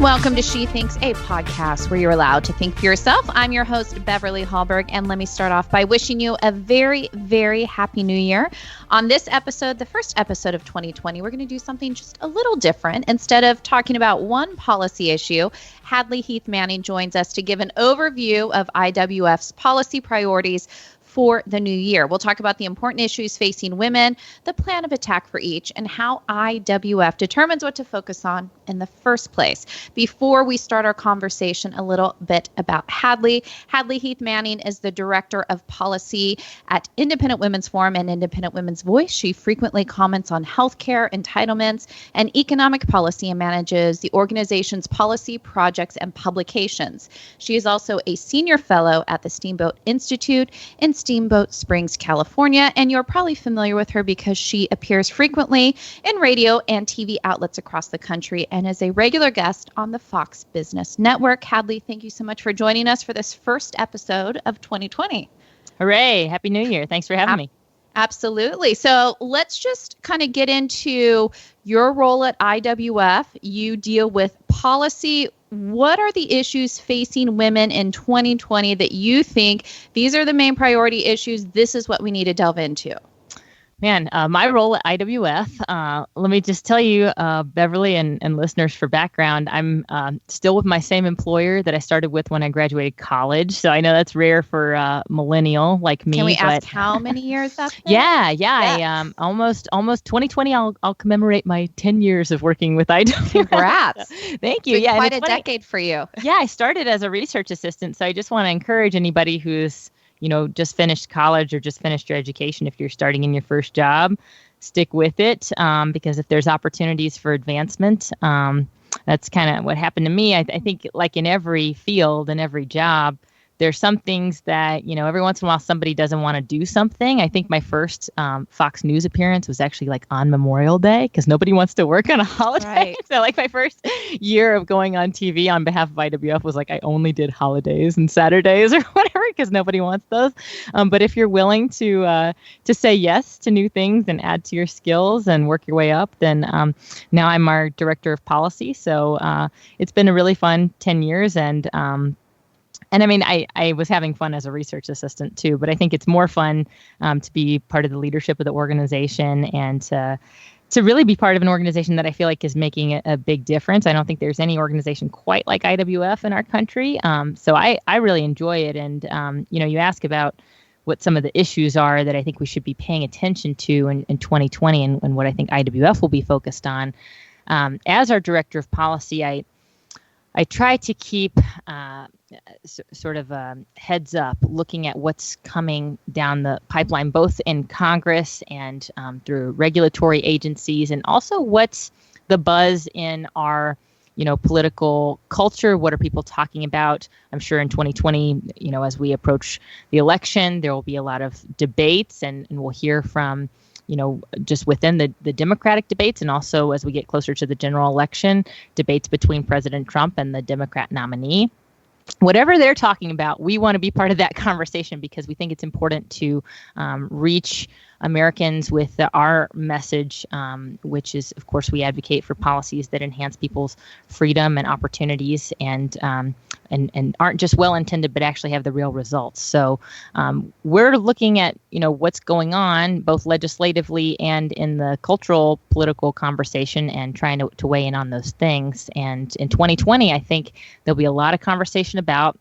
Welcome to She Thinks, a podcast where you're allowed to think for yourself. I'm your host, Beverly Hallberg, and let me start off by wishing you a very, very happy new year. On this episode, the first episode of 2020, we're going to do something just a little different. Instead of talking about one policy issue, Hadley Heath Manning joins us to give an overview of IWF's policy priorities for the new year. We'll talk about the important issues facing women, the plan of attack for each, and how IWF determines what to focus on in the first place. Before we start our conversation, a little bit about Hadley. Hadley Heath Manning is the Director of Policy at Independent Women's Forum and Independent Women's Voice. She frequently comments on healthcare, entitlements, and economic policy and manages the organization's policy, projects, and publications. She is also a senior fellow at the Steamboat Institute in Steamboat Springs, California, and you're probably familiar with her because she appears frequently in radio and TV outlets across the country and is a regular guest on the Fox Business Network. Hadley, thank you so much for joining us for this first episode of 2020. Hooray! Happy New Year. Thanks for having me. Absolutely. So let's just kind of get into your role at IWF. You deal with policy. What are the issues facing women in 2020 that you think these are the main priority issues? This is what we need to delve into. Man, my role at IWF, let me just tell you, Beverly and listeners, for background, I'm still with my same employer that I started with when I graduated college. So I know that's rare for a millennial like me. Can we ask how many years that's been? Yeah. I, almost 2020, I'll commemorate my 10 years of working with IWF. Congrats. Thank you. It's been quite a decade for you. Yeah, I started as a research assistant. So I just want to encourage anybody who's just finished college or just finished your education. If you're starting in your first job, stick with it, because if there's opportunities for advancement, that's kind of what happened to me. I think like in every field and every job, there's some things that, every once in a while somebody doesn't want to do something. I think my first Fox News appearance was actually like on Memorial Day because nobody wants to work on a holiday. Right. So like my first year of going on TV on behalf of IWF was like I only did holidays and Saturdays or whatever because nobody wants those. But if you're willing to say yes to new things and add to your skills and work your way up, then now I'm our director of policy. So it's been a really fun 10 years and I mean, I was having fun as a research assistant too, but I think it's more fun to be part of the leadership of the organization and to really be part of an organization that I feel like is making a big difference. I don't think there's any organization quite like IWF in our country. So I really enjoy it. And, you ask about what some of the issues are that I think we should be paying attention to in 2020 and what I think IWF will be focused on. As our director of policy, I try to keep sort of heads up, looking at what's coming down the pipeline, both in Congress and through regulatory agencies, and also what's the buzz in our, political culture. What are people talking about? I'm sure in 2020, as we approach the election, there will be a lot of debates, and we'll hear from just within the Democratic debates, and also as we get closer to the general election, debates between President Trump and the Democrat nominee. Whatever they're talking about, we want to be part of that conversation because we think it's important to reach Americans with our message, which is, of course, we advocate for policies that enhance people's freedom and opportunities and aren't just well-intended, but actually have the real results. So we're looking at, what's going on both legislatively and in the cultural political conversation and trying to weigh in on those things. And in 2020, I think there'll be a lot of conversation about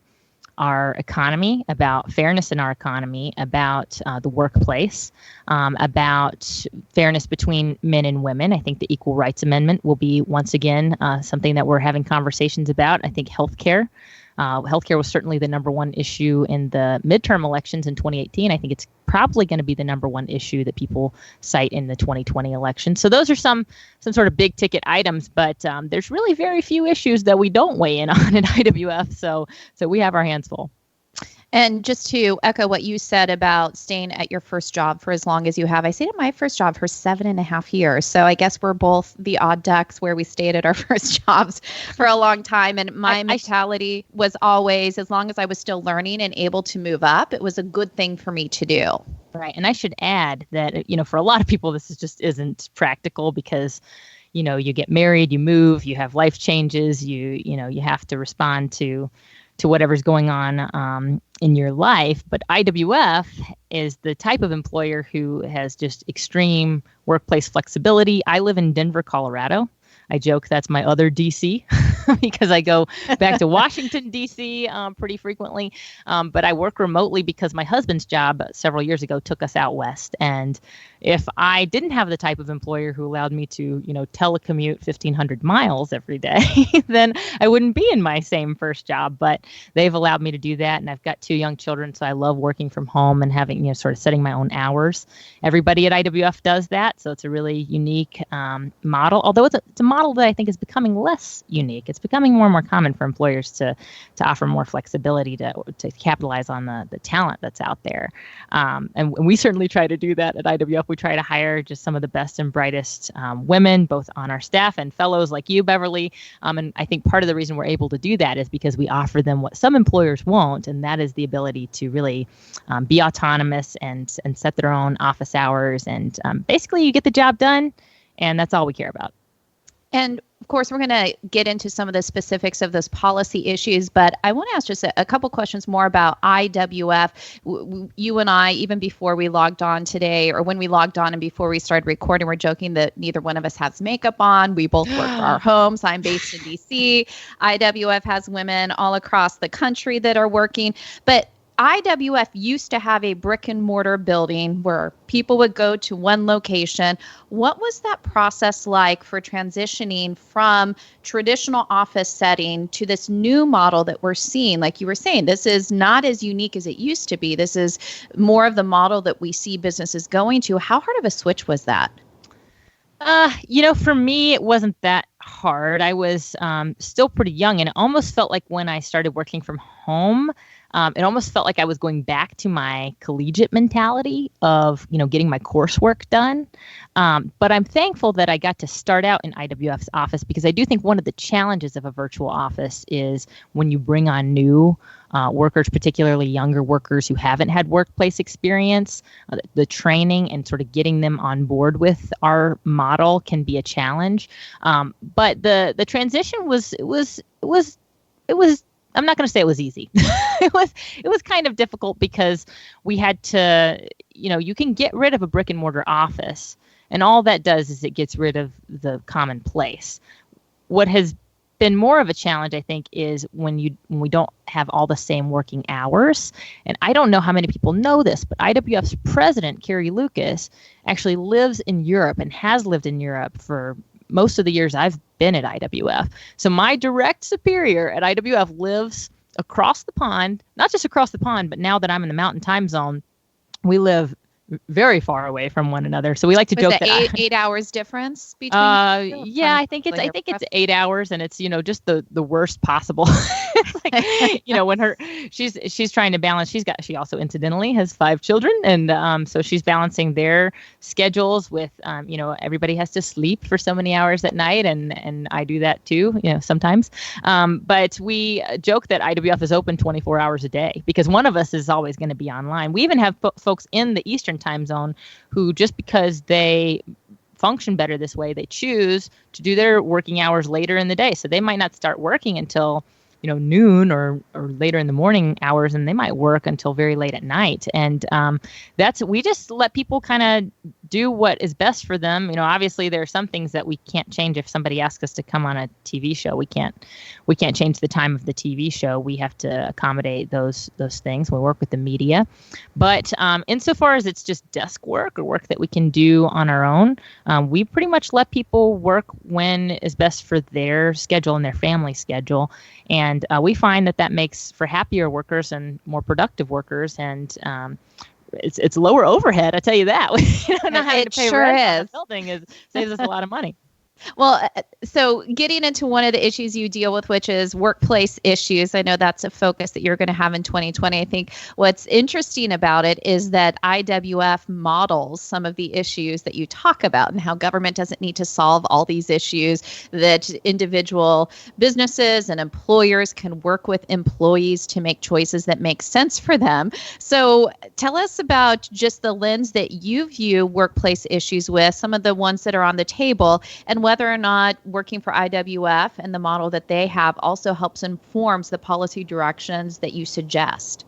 our economy, about fairness in our economy, about the workplace, about fairness between men and women. I think the Equal Rights Amendment will be, once again, something that we're having conversations about. I think healthcare. Healthcare was certainly the number one issue in the midterm elections in 2018. I think it's probably going to be the number one issue that people cite in the 2020 election. So those are some sort of big ticket items, but there's really very few issues that we don't weigh in on at IWF. So we have our hands full. And just to echo what you said about staying at your first job for as long as you have, I stayed at my first job for 7.5 years. So I guess we're both the odd ducks where we stayed at our first jobs for a long time. And my mentality was always, as long as I was still learning and able to move up, it was a good thing for me to do. Right. And I should add that, for a lot of people, this just isn't practical because you get married, you move, you have life changes, you have to respond to whatever's going on in your life. But IWF is the type of employer who has just extreme workplace flexibility. I live in Denver, Colorado. I joke that's my other DC because I go back to Washington, D.C. Pretty frequently. But I work remotely because my husband's job several years ago took us out west. And if I didn't have the type of employer who allowed me to, telecommute 1,500 miles every day, then I wouldn't be in my same first job. But they've allowed me to do that. And I've got 2 young children, so I love working from home and having, sort of setting my own hours. Everybody at IWF does that. So it's a really unique model, although it's a model that I think is becoming less unique. It's becoming more and more common for employers to offer more flexibility to capitalize on the talent that's out there. And we certainly try to do that at IWF. We try to hire just some of the best and brightest women, both on our staff and fellows like you, Beverly. And I think part of the reason we're able to do that is because we offer them what some employers won't, and that is the ability to really be autonomous and set their own office hours. And basically, you get the job done, and that's all we care about. And of course, we're going to get into some of the specifics of those policy issues, but I want to ask just a couple questions more about IWF. You and I, even before we logged on today, or when we logged on and before we started recording, we're joking that neither one of us has makeup on. We both work for our homes. I'm based in DC. IWF has women all across the country that are working, but IWF used to have a brick and mortar building where people would go to one location. What was that process like for transitioning from traditional office setting to this new model that we're seeing? Like you were saying, this is not as unique as it used to be. This is more of the model that we see businesses going to. How hard of a switch was that? For me, it wasn't that hard. I was still pretty young, and it almost felt like when I started working from home, it almost felt like I was going back to my collegiate mentality of, getting my coursework done. But I'm thankful that I got to start out in IWF's office, because I do think one of the challenges of a virtual office is when you bring on new workers, particularly younger workers who haven't had workplace experience, the training and sort of getting them on board with our model can be a challenge. But the transition was I'm not going to say it was easy. It was kind of difficult because we had to, you can get rid of a brick and mortar office, and all that does is it gets rid of the commonplace. What has been more of a challenge, I think, is when we don't have all the same working hours. And I don't know how many people know this, but IWF's president, Carrie Lucas, actually lives in Europe and has lived in Europe for most of the years I've been at IWF. So my direct superior at IWF lives across the pond, not just across the pond, but now that I'm in the mountain time zone, we live very far away from one another. So we like to joke that 8 hours difference between. Yeah, I think it's 8 hours, and it's just the worst possible. It's like, when she's trying to balance. She also incidentally has 5 children, and so she's balancing their schedules with everybody has to sleep for so many hours at night, and I do that too, sometimes. But we joke that IWF is open 24 hours a day because one of us is always going to be online. We even have folks in the Eastern time zone who, just because they function better this way, they choose to do their working hours later in the day. So they might not start working until noon or later in the morning hours, and they might work until very late at night. And we just let people kind of do what is best for them. Obviously there are some things that we can't change. If somebody asks us to come on a TV show, we can't change the time of the TV show. We have to accommodate those things. We work with the media. But insofar as it's just desk work or work that we can do on our own, we pretty much let people work when is best for their schedule and their family schedule. And we find that makes for happier workers and more productive workers, and it's lower overhead. I tell you that. Not having to pay rent for the building saves us a lot of money. Well, so getting into one of the issues you deal with, which is workplace issues, I know that's a focus that you're going to have in 2020. I think what's interesting about it is that IWF models some of the issues that you talk about and how government doesn't need to solve all these issues, that individual businesses and employers can work with employees to make choices that make sense for them. So tell us about just the lens that you view workplace issues with, some of the ones that are on the table, and whether or not working for IWF and the model that they have also helps informs the policy directions that you suggest.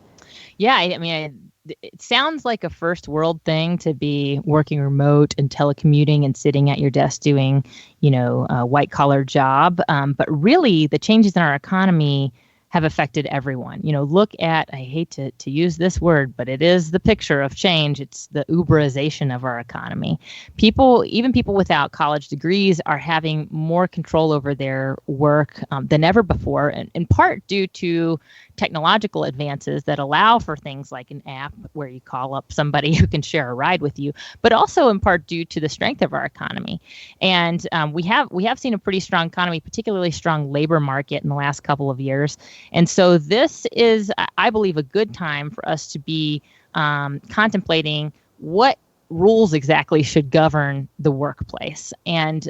Yeah, I mean, it sounds like a first world thing to be working remote and telecommuting and sitting at your desk doing, a white collar job. But really, the changes in our economy have affected everyone. Look at, I hate to use this word, but it is the picture of change. It's the Uberization of our economy. Even people without college degrees are having more control over their work than ever before, and in part due to technological advances that allow for things like an app where you call up somebody who can share a ride with you, but also in part due to the strength of our economy. And we have seen a pretty strong economy, particularly strong labor market in the last couple of years. And so this is, I believe, a good time for us to be contemplating what rules exactly should govern the workplace. And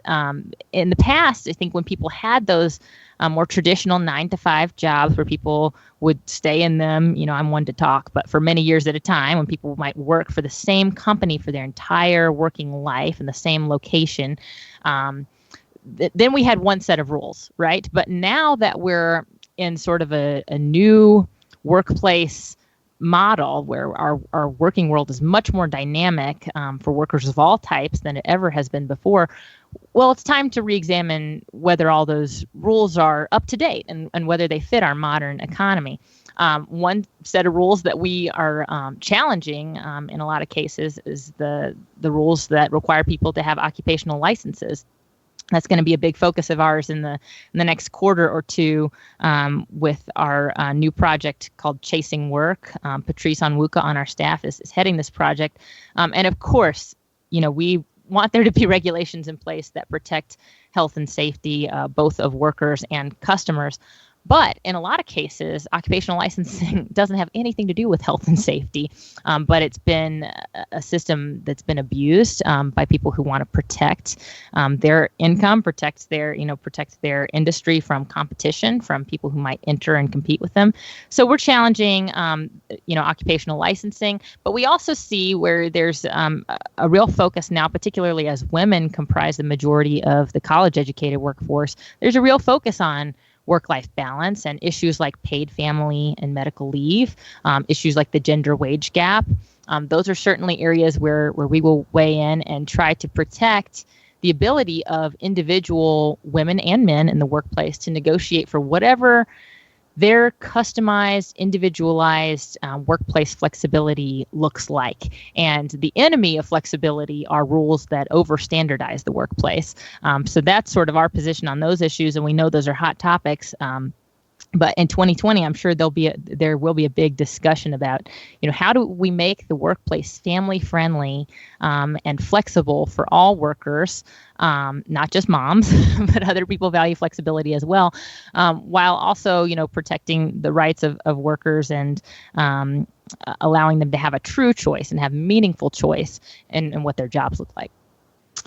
in the past, I think when people had those more traditional 9-to-5 jobs where people would stay in them, I'm one to talk, but for many years at a time, when people might work for the same company for their entire working life in the same location, then we had one set of rules, right? But now that we're in sort of a new workplace model where our working world is much more dynamic for workers of all types than it ever has been before, well, it's time to reexamine whether all those rules are up to date and whether they fit our modern economy. One set of rules that we are challenging in a lot of cases is the rules that require people to have occupational licenses. That's going to be a big focus of ours in the next quarter or two with our new project called Chasing Work. Patrice Onwuka on our staff is heading this project. And of course, we want there to be regulations in place that protect health and safety, both of workers and customers. But in a lot of cases, occupational licensing doesn't have anything to do with health and safety. But it's been a system that's been abused by people who want to protect their income, protect their industry from competition, from people who might enter and compete with them. So we're challenging, occupational licensing. But we also see where there's a real focus now, particularly as women comprise the majority of the college-educated workforce. There's a real focus on work-life balance and issues like paid family and medical leave, issues like the gender wage gap. Those are certainly areas where we will weigh in and try to protect the ability of individual women and men in the workplace to negotiate for whatever their customized, individualized workplace flexibility looks like. And the enemy of flexibility are rules that over-standardize the workplace. So that's sort of our position on those issues, and we know those are hot topics. But in 2020, I'm sure there will be a big discussion about, how do we make the workplace family friendly and flexible for all workers, not just moms, but other people value flexibility as well, while also, protecting the rights of workers and allowing them to have a true choice and have meaningful choice in what their jobs look like.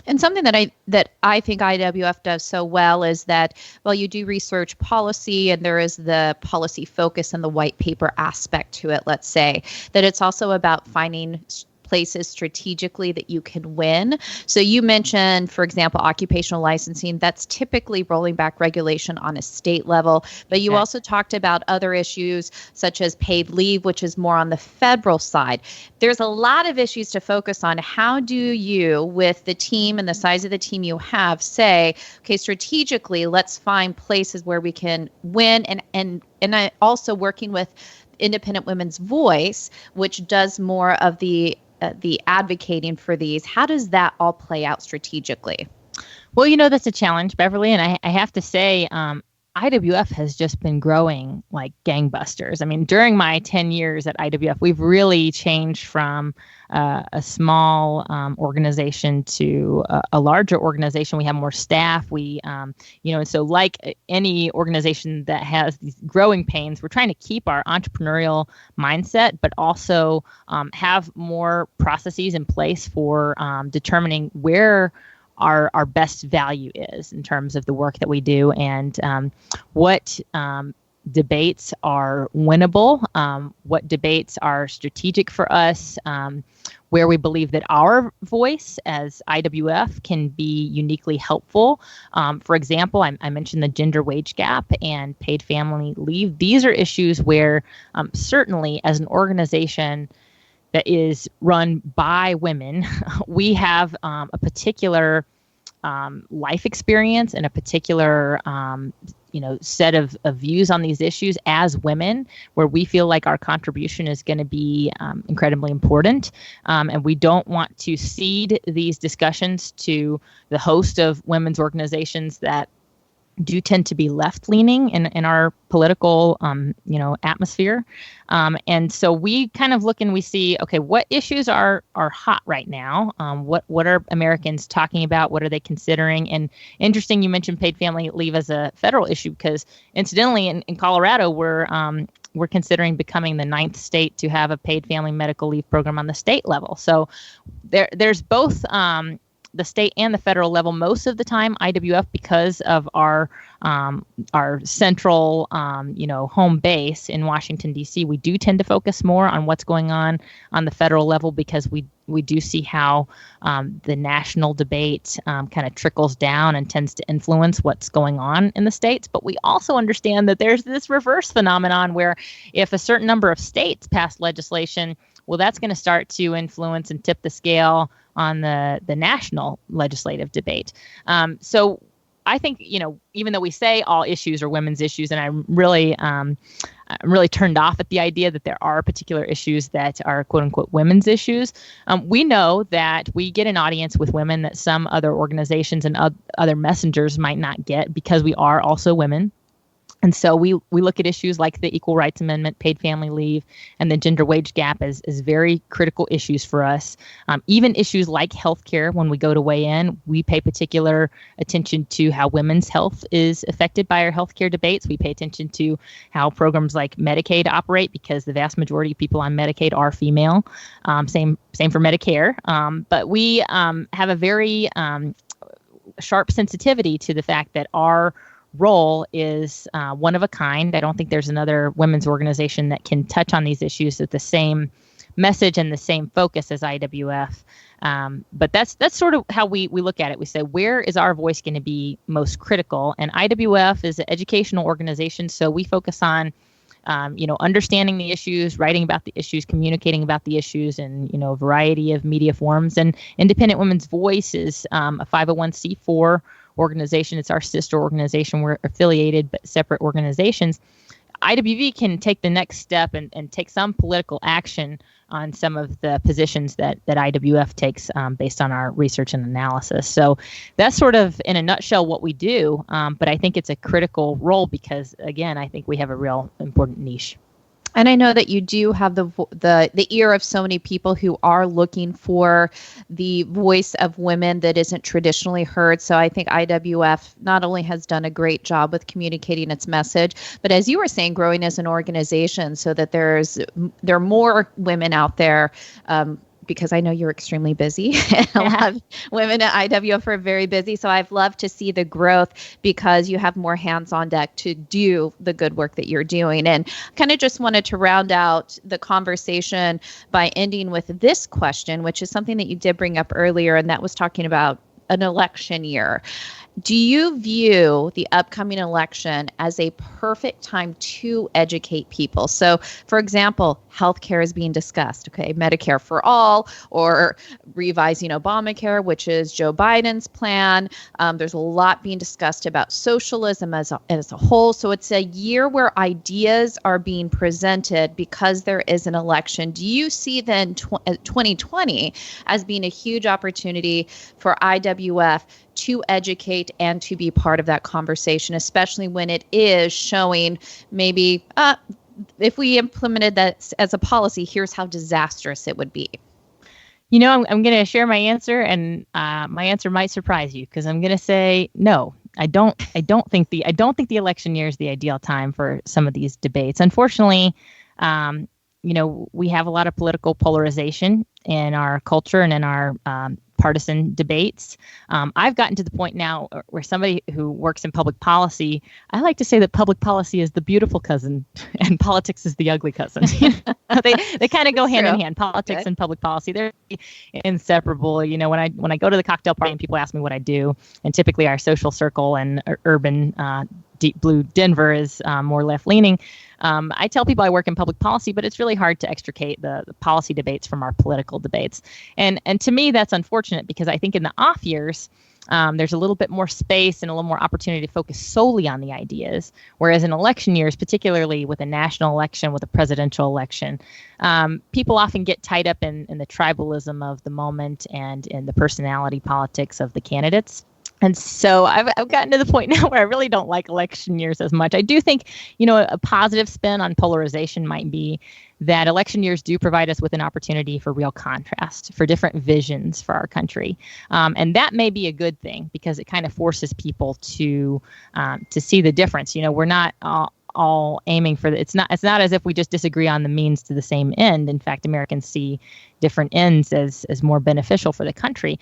And something that I think IWF does so well is that, well, you do research policy and there is the policy focus and the white paper aspect to it, let's say, that it's also about finding places strategically that you can win. So you mentioned, for example, occupational licensing. That's typically rolling back regulation on a state level. But you also talked about other issues such as paid leave, which is more on the federal side. There's a lot of issues to focus on. How do you, with the team and the size of the team you have, say, okay, strategically, let's find places where we can win, and I also working with Independent Women's Voice, which does more of the advocating for these. How does that all play out strategically? Well, that's a challenge, Beverly. And I have to say, IWF has just been growing like gangbusters. I mean, during my 10 years at IWF, we've really changed from a small organization to a larger organization. We have more staff. We, and so like any organization that has these growing pains, we're trying to keep our entrepreneurial mindset, but also have more processes in place for determining where our best value is in terms of the work that we do, and what debates are winnable, what debates are strategic for us, where we believe that our voice as IWF can be uniquely helpful. For example, I mentioned the gender wage gap and paid family leave. These are issues where certainly as an organization that is run by women, we have a particular life experience and a particular set of views on these issues as women, where we feel like our contribution is going to be incredibly important. And we don't want to cede these discussions to the host of women's organizations that do tend to be left-leaning in our political, atmosphere. And so we kind of look and we see, okay, what issues are hot right now? What are Americans talking about? What are they considering? And interesting, you mentioned paid family leave as a federal issue, because incidentally, in Colorado, we're considering becoming the 9th state to have a paid family medical leave program on the state level. So there's both the state and the federal level. Most of the time, IWF, because of our central, home base in Washington, D.C., we do tend to focus more on what's going on the federal level, because we do see how the national debate kind of trickles down and tends to influence what's going on in the states. But we also understand that there's this reverse phenomenon where if a certain number of states pass legislation, well, that's going to start to influence and tip the scale on the national legislative debate. So I think, even though we say all issues are women's issues, and I'm really turned off at the idea that there are particular issues that are quote unquote women's issues. We know that we get an audience with women that some other organizations and other messengers might not get, because we are also women. And so we look at issues like the Equal Rights Amendment, paid family leave, and the gender wage gap as very critical issues for us. Even issues like healthcare, when we go to weigh in, we pay particular attention to how women's health is affected by our healthcare debates. We pay attention to how programs like Medicaid operate, because the vast majority of people on Medicaid are female. Same for Medicare. But we have a very sharp sensitivity to the fact that our role is one of a kind. I don't think there's another women's organization that can touch on these issues with the same message and the same focus as IWF. But that's sort of how we look at it. We say, where is our voice going to be most critical? And IWF is an educational organization, so we focus on understanding the issues, writing about the issues, communicating about the issues in, a variety of media forms. And Independent Women's Voice is a 501c4 organization. It's our sister organization. We're affiliated but separate organizations. IWV can take the next step and take some political action on some of the positions that IWF takes based on our research and analysis. So that's sort of in a nutshell what we do. But I think it's a critical role because, again, I think we have a real important niche. And I know that you do have the ear of so many people who are looking for the voice of women that isn't traditionally heard. So I think IWF not only has done a great job with communicating its message, but as you were saying, growing as an organization so that there are more women out there. Because I know you're extremely busy. And a lot of women at IWF are very busy. So I've loved to see the growth because you have more hands on deck to do the good work that you're doing. And kind of just wanted to round out the conversation by ending with this question, which is something that you did bring up earlier, and that was talking about an election year. Do you view the upcoming election as a perfect time to educate people? So, for example, healthcare is being discussed, okay, Medicare for all, or revising Obamacare, which is Joe Biden's plan. There's a lot being discussed about socialism as a whole. So it's a year where ideas are being presented because there is an election. Do you see then 2020 as being a huge opportunity for IWF to educate and to be part of that conversation, especially when it is showing maybe if we implemented that as a policy, here's how disastrous it would be? I'm going to share my answer, and my answer might surprise you because I'm going to say no. I don't think the election year is the ideal time for some of these debates. Unfortunately, we have a lot of political polarization in our culture and in our partisan debates. I've gotten to the point now where somebody who works in public policy, I like to say that public policy is the beautiful cousin and politics is the ugly cousin. They kind of go hand in hand, politics and public policy. They're inseparable. When I go to the cocktail party and people ask me what I do, and typically our social circle and urban deep blue Denver is more left leaning. I tell people I work in public policy, but it's really hard to extricate the policy debates from our political debates. And to me, that's unfortunate because I think in the off years, there's a little bit more space and a little more opportunity to focus solely on the ideas. Whereas in election years, particularly with a national election, with a presidential election, people often get tied up in the tribalism of the moment and in the personality politics of the candidates. And so I've gotten to the point now where I really don't like election years as much. I do think, a positive spin on polarization might be that election years do provide us with an opportunity for real contrast, for different visions for our country. And that may be a good thing because it kind of forces people to see the difference. We're not all aiming for it's not as if we just disagree on the means to the same end. In fact, Americans see different ends as more beneficial for the country.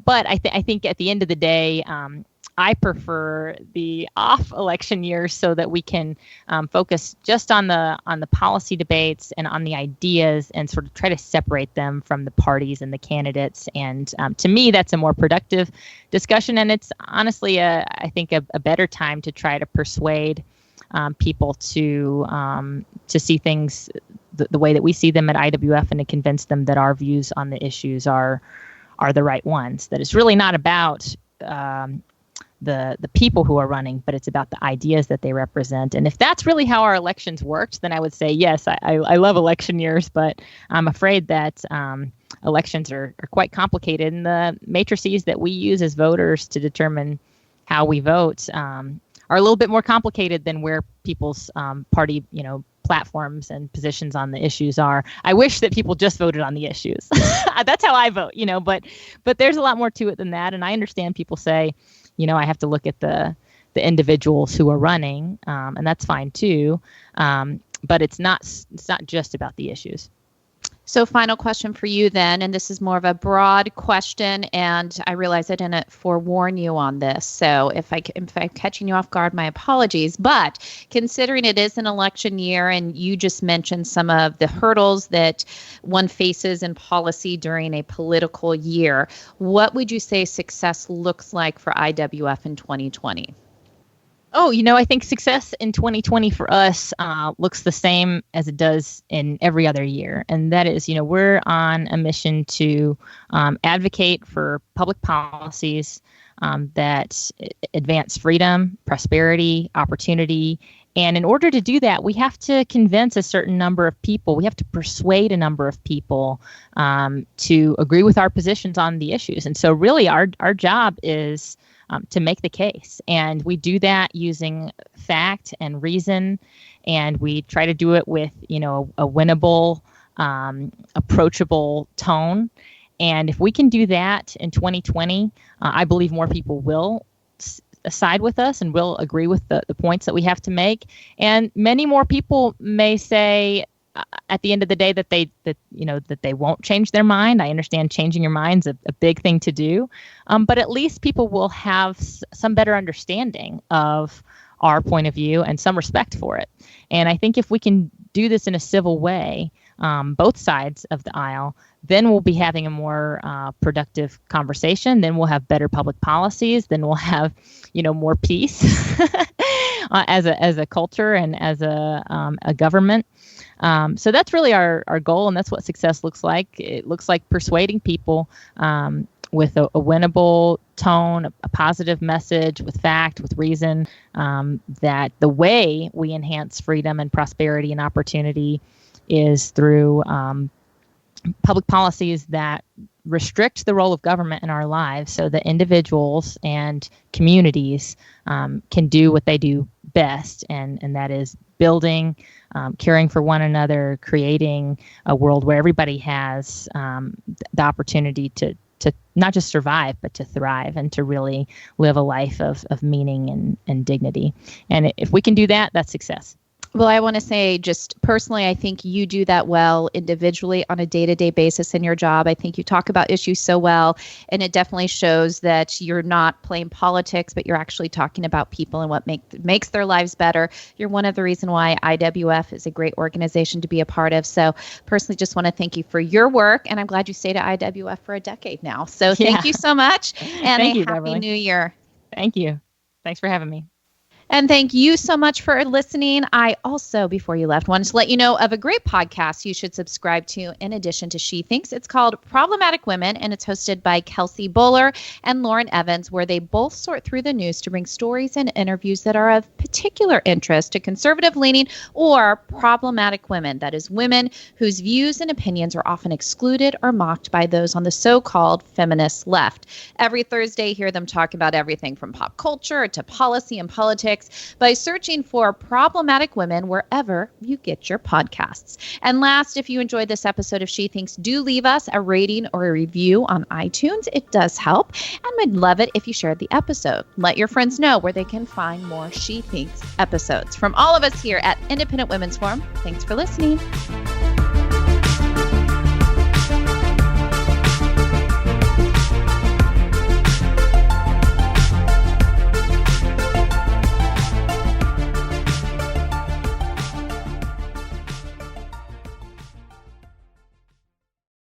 But I think at the end of the day, I prefer the off election years so that we can focus just on the policy debates and on the ideas and sort of try to separate them from the parties and the candidates. And to me, that's a more productive discussion. And it's honestly, I think, a better time to try to persuade people to see things the way that we see them at IWF and to convince them that our views on the issues are the right ones. That it's really not about the people who are running, but it's about the ideas that they represent. And if that's really how our elections worked, then I would say, yes, I love election years, but I'm afraid that elections are quite complicated. And the matrices that we use as voters to determine how we vote are a little bit more complicated than where people's party, platforms and positions on the issues are. I wish that people just voted on the issues. That's how I vote, but there's a lot more to it than that. And I understand people say, I have to look at the individuals who are running, and that's fine too. But it's not just about the issues. So final question for you then, and this is more of a broad question, and I realize I didn't forewarn you on this. So if I'm catching you off guard, my apologies. But considering it is an election year and you just mentioned some of the hurdles that one faces in policy during a political year, what would you say success looks like for IWF in 2020? Oh, I think success in 2020 for us looks the same as it does in every other year. And that is, we're on a mission to advocate for public policies that advance freedom, prosperity, opportunity. And in order to do that, we have to convince a certain number of people. We have to persuade a number of people to agree with our positions on the issues. And so really our job is to make the case. And we do that using fact and reason. And we try to do it with, a winnable, approachable tone. And if we can do that in 2020, I believe more people will side with us and will agree with the points that we have to make. And many more people may say at the end of the day that they won't change their mind. I understand changing your mind's a big thing to do, but at least people will have some better understanding of our point of view and some respect for it. And I think if we can do this in a civil way, both sides of the aisle, then we'll be having a more productive conversation. Then we'll have better public policies. Then we'll have, more peace as a culture and as a government. So that's really our goal, and that's what success looks like. It looks like persuading people with a winnable tone, a positive message, with fact, with reason, that the way we enhance freedom and prosperity and opportunity is through public policies that restrict the role of government in our lives so that individuals and communities can do what they do best, and that is building, caring for one another, creating a world where everybody has the opportunity to not just survive, but to thrive and to really live a life of meaning and dignity. And if we can do that, that's success. Well, I want to say just personally, I think you do that well individually on a day-to-day basis in your job. I think you talk about issues so well, and it definitely shows that you're not playing politics, but you're actually talking about people and what makes their lives better. You're one of the reasons why IWF is a great organization to be a part of. So personally, just want to thank you for your work, and I'm glad you stayed at IWF for a decade now. So thank you so much, and Thank you, happy Beverly. New Year. Thank you. Thanks for having me. And thank you so much for listening. I also, before you left, wanted to let you know of a great podcast you should subscribe to in addition to She Thinks. It's called Problematic Women, and it's hosted by Kelsey Bowler and Lauren Evans, where they both sort through the news to bring stories and interviews that are of particular interest to conservative-leaning or problematic women. That is, women whose views and opinions are often excluded or mocked by those on the so-called feminist left. Every Thursday, hear them talk about everything from pop culture to policy and politics by searching for Problematic Women wherever you get your podcasts. And last, if you enjoyed this episode of She Thinks, do leave us a rating or a review on iTunes. It does help, and we'd love it if you shared the episode. Let your friends know where they can find more She Thinks episodes. From all of us here at Independent Women's Forum, thanks for listening.